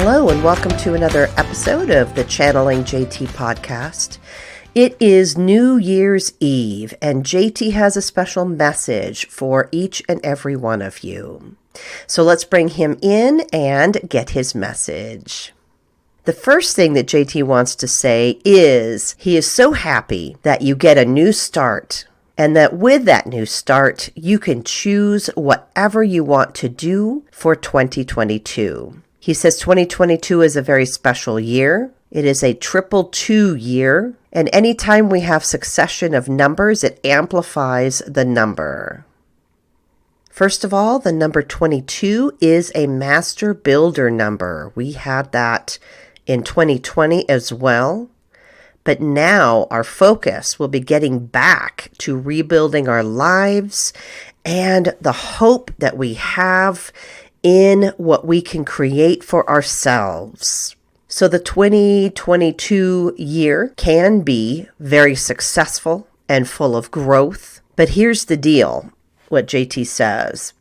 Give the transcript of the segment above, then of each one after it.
Hello and welcome to another episode of the Channeling JT podcast. It is New Year's Eve and JT has a special message for each and every one of you. So let's bring him in and get his message. The first thing that JT wants to say is he is so happy that you get a new start and that with that new start, you can choose whatever you want to do for 2022. He says 2022 is a very special year. It is a 222 year, and anytime we have succession of numbers, it amplifies the number. First of all, the number 22 is a master builder number. We had that in 2020 as well. But now our focus will be getting back to rebuilding our lives and the hope that we have in what we can create for ourselves. So the 2022 year can be very successful and full of growth. But here's the deal, what JT says,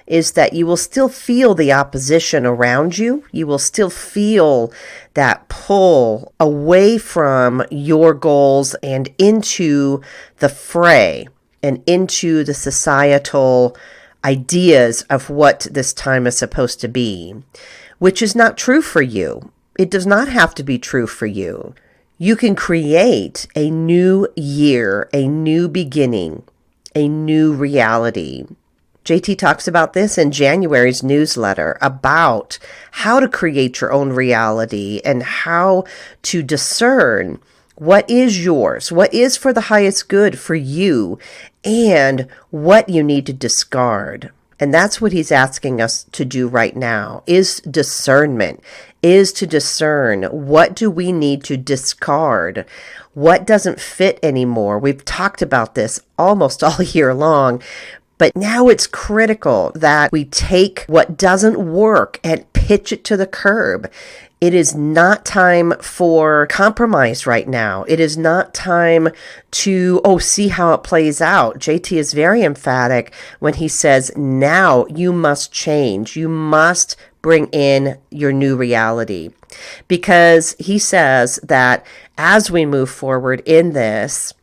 is that you will still feel the opposition around you. You will still feel that pull away from your goals and into the fray and into the societal ideas of what this time is supposed to be, which is not true for you. It does not have to be true for you. You can create a new year, a new beginning, a new reality. JT talks about this in January's newsletter about how to create your own reality and how to discern what is yours, what is for the highest good for you, and what you need to discard. And that's what he's asking us to do right now, is discernment, is to discern what do we need to discard, what doesn't fit anymore. We've talked about this almost all year long, but now it's critical that we take what doesn't work and pitch it to the curb. It is not time for compromise right now. It is not time to, see how it plays out. JT is very emphatic when he says, now you must change. You must bring in your new reality. Because he says that as we move forward in this,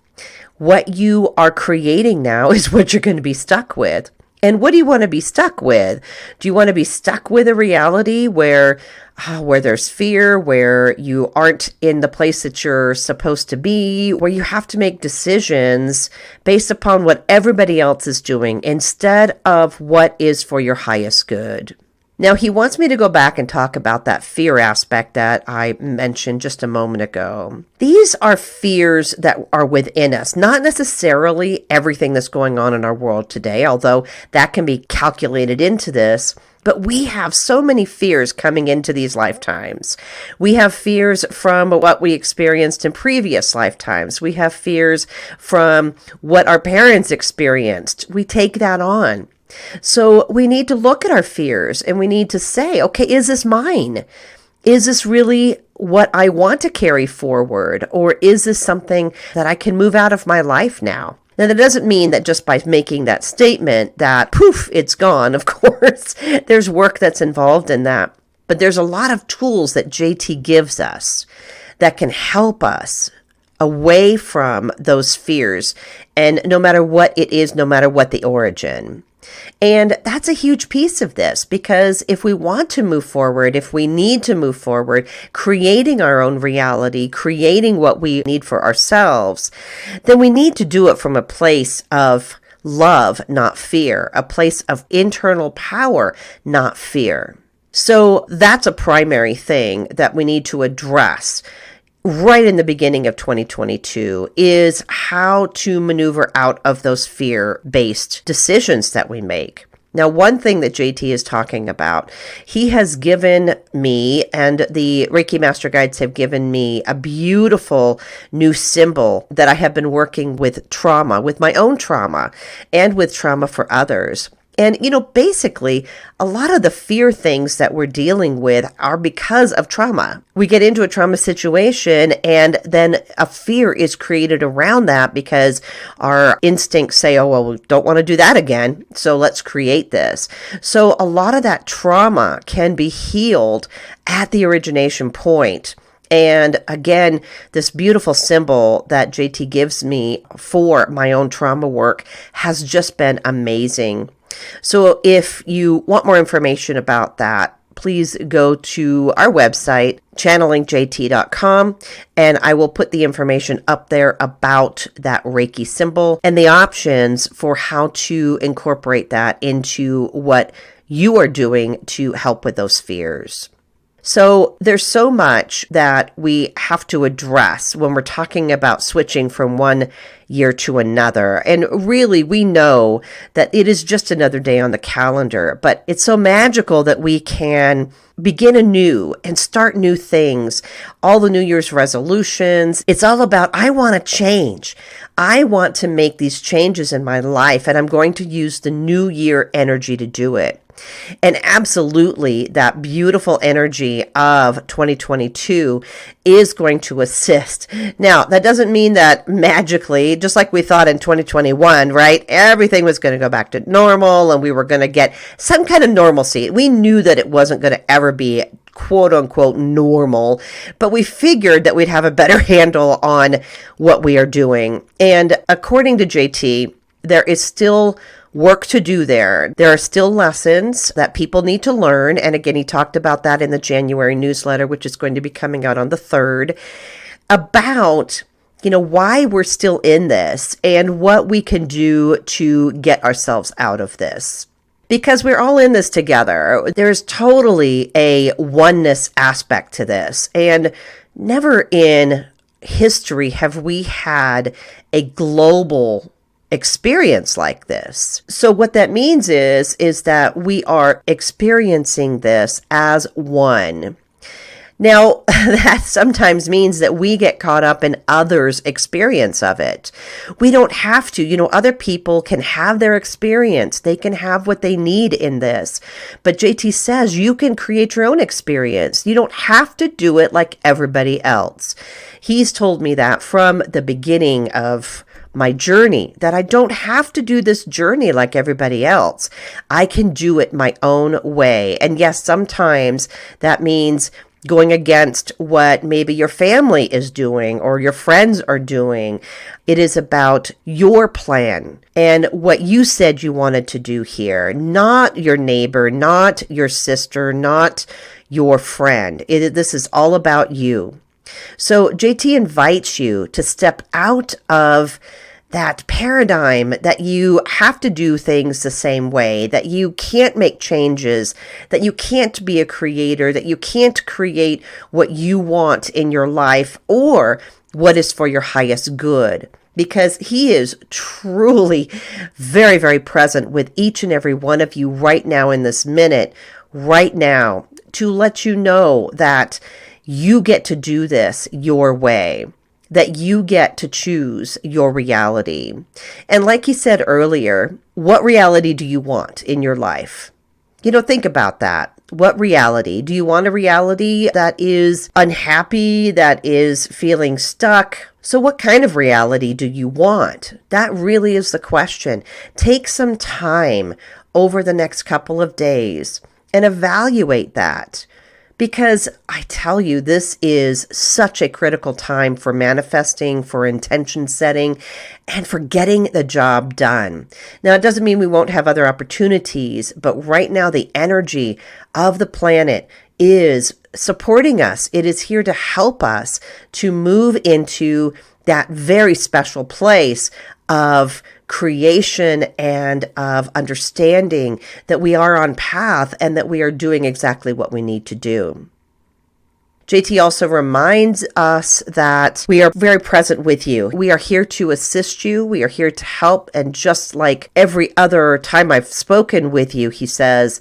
what you are creating now is what you're going to be stuck with. And what do you want to be stuck with? Do you want to be stuck with a reality where there's fear, where you aren't in the place that you're supposed to be, where you have to make decisions based upon what everybody else is doing instead of what is for your highest good? Now, he wants me to go back and talk about that fear aspect that I mentioned just a moment ago. These are fears that are within us, not necessarily everything that's going on in our world today, although that can be calculated into this. But we have so many fears coming into these lifetimes. We have fears from what we experienced in previous lifetimes. We have fears from what our parents experienced. We take that on. So we need to look at our fears and we need to say, okay, is this mine? Is this really what I want to carry forward? Or is this something that I can move out of my life now? Now, that doesn't mean that just by making that statement that poof, it's gone. Of course, there's work that's involved in that. But there's a lot of tools that JT gives us that can help us away from those fears. And no matter what it is, no matter what the origin. And that's a huge piece of this, because if we want to move forward, if we need to move forward, creating our own reality, creating what we need for ourselves, then we need to do it from a place of love, not fear, a place of internal power, not fear. So that's a primary thing that we need to address right in the beginning of 2022, is how to maneuver out of those fear-based decisions that we make. Now, one thing that JT is talking about, he has given me, and the Reiki Master Guides have given me, a beautiful new symbol that I have been working with trauma, with my own trauma, and with trauma for others. And, basically, a lot of the fear things that we're dealing with are because of trauma. We get into a trauma situation and then a fear is created around that because our instincts say, oh, well, we don't want to do that again. So let's create this. So a lot of that trauma can be healed at the origination point. And again, this beautiful symbol that JT gives me for my own trauma work has just been amazing. So if you want more information about that, please go to our website, channelingjt.com, and I will put the information up there about that Reiki symbol and the options for how to incorporate that into what you are doing to help with those fears. So there's so much that we have to address when we're talking about switching from one year to another. And really, we know that it is just another day on the calendar, but it's so magical that we can begin anew and start new things. All the New Year's resolutions, it's all about, I want to change. I want to make these changes in my life, and I'm going to use the new year energy to do it. And absolutely, that beautiful energy of 2022 is going to assist. Now, that doesn't mean that magically, just like we thought in 2021, right? Everything was going to go back to normal and we were going to get some kind of normalcy. We knew that it wasn't going to ever be quote unquote normal, but we figured that we'd have a better handle on what we are doing. And according to JT, there is still work to do there. There are still lessons that people need to learn. And again, he talked about that in the January newsletter, which is going to be coming out on the 3rd, about, why we're still in this and what we can do to get ourselves out of this. Because we're all in this together. There's totally a oneness aspect to this. And never in history have we had a global experience like this. So what that means is that we are experiencing this as one. Now, that sometimes means that we get caught up in others' experience of it. We don't have to. Other people can have their experience. They can have what they need in this. But JT says you can create your own experience. You don't have to do it like everybody else. He's told me that from the beginning of my journey, that I don't have to do this journey like everybody else. I can do it my own way. And yes, sometimes that means going against what maybe your family is doing or your friends are doing. It is about your plan and what you said you wanted to do here, not your neighbor, not your sister, not your friend. This is all about you. So JT invites you to step out of that paradigm that you have to do things the same way, that you can't make changes, that you can't be a creator, that you can't create what you want in your life or what is for your highest good. Because he is truly very, very present with each and every one of you right now in this minute, right now, to let you know that you get to do this your way, that you get to choose your reality. And like he said earlier, what reality do you want in your life? Think about that. What reality? Do you want a reality that is unhappy, that is feeling stuck? So what kind of reality do you want? That really is the question. Take some time over the next couple of days and evaluate that. Because I tell you, this is such a critical time for manifesting, for intention setting, and for getting the job done. Now, it doesn't mean we won't have other opportunities, but right now the energy of the planet is supporting us. It is here to help us to move into that very special place of creation and of understanding that we are on path and that we are doing exactly what we need to do. JT also reminds us that we are very present with you. We are here to assist you. We are here to help. And just like every other time I've spoken with you, he says,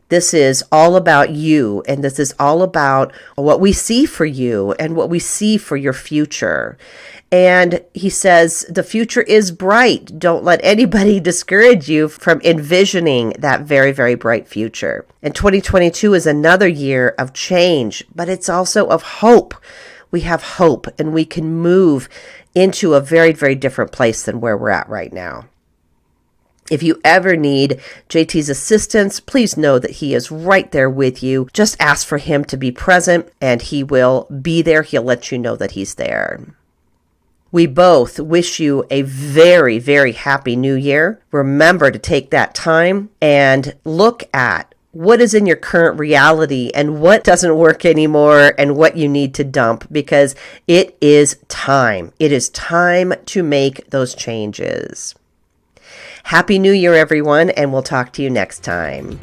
this is all about you, and this is all about what we see for you and what we see for your future. And he says, the future is bright. Don't let anybody discourage you from envisioning that very, very bright future. And 2022 is another year of change, but it's also of hope. We have hope, and we can move into a very, very different place than where we're at right now. If you ever need JT's assistance, please know that he is right there with you. Just ask for him to be present, and he will be there. He'll let you know that he's there. We both wish you a very, very happy new year. Remember to take that time and look at what is in your current reality and what doesn't work anymore and what you need to dump, because it is time. It is time to make those changes. Happy New Year, everyone, and we'll talk to you next time.